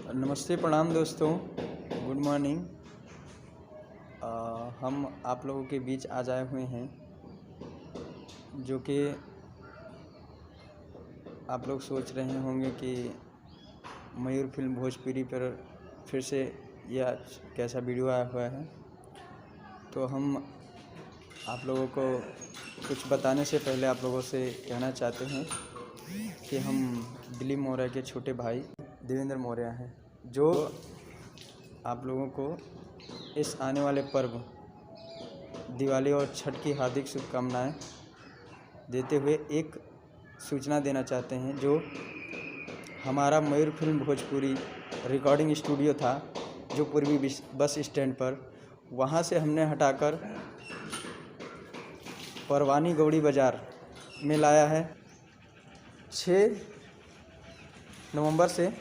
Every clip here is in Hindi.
नमस्ते, प्रणाम दोस्तों, गुड मॉर्निंग। हम आप लोगों के बीच आज आए हुए हैं, जो कि आप लोग सोच रहे होंगे कि मयूर फिल्म भोजपुरी पर फिर से यह कैसा वीडियो आया हुआ है। तो हम आप लोगों को कुछ बताने से पहले आप लोगों से कहना चाहते हैं कि हम दिलीप मौर्य के छोटे भाई देवेंद्र मौर्य हैं, जो आप लोगों को इस आने वाले पर्व दिवाली और छठ की हार्दिक शुभकामनाएं देते हुए एक सूचना देना चाहते हैं। जो हमारा मयूर फिल्म भोजपुरी रिकॉर्डिंग स्टूडियो था, जो पूर्वी बस स्टैंड पर, वहां से हमने हटाकर परवानी गौड़ी बाज़ार में लाया है। 6 नवंबर से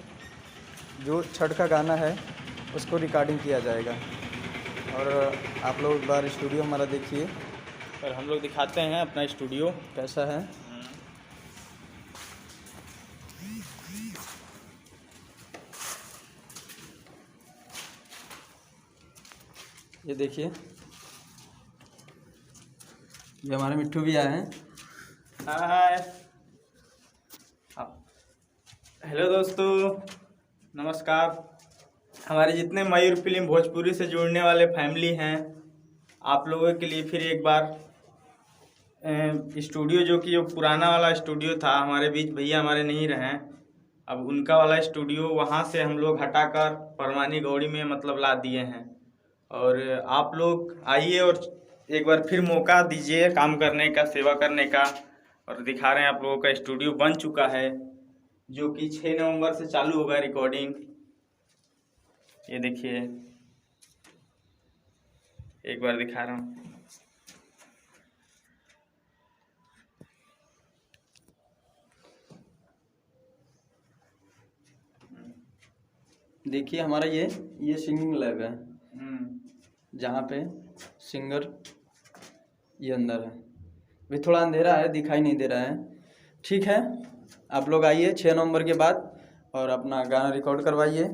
जो छठ का गाना है उसको रिकॉर्डिंग किया जाएगा। और आप लोग एक बार स्टूडियो हमारा देखिए और हम लोग दिखाते हैं अपना स्टूडियो कैसा है। ये देखिए, ये हमारे मिट्ठू भी आए हैं। हाय, हेलो दोस्तों, नमस्कार। हमारे जितने मयूर फिल्म भोजपुरी से जुड़ने वाले फैमिली हैं, आप लोगों के लिए फिर एक बार स्टूडियो, जो कि जो पुराना वाला स्टूडियो था, हमारे बीच भैया हमारे नहीं रहे, अब उनका वाला स्टूडियो वहाँ से हम लोग हटाकर परवानी गौड़ी में मतलब ला दिए हैं। और आप लोग आइए और एक बार फिर मौका दीजिए काम करने का, सेवा करने का। और दिखा रहे हैं आप लोगों का स्टूडियो बन चुका है, जो कि 6 नवंबर से चालू होगा रिकॉर्डिंग। ये देखिए, एक बार दिखा रहा हूँ। देखिए, हमारा ये सिंगिंग लैब है, जहाँ पे सिंगर ये अंदर है। अभी थोड़ा अंधेरा है, दिखाई नहीं दे रहा है। ठीक है, आप लोग आइए 6 नवंबर के बाद और अपना गाना रिकॉर्ड करवाइए।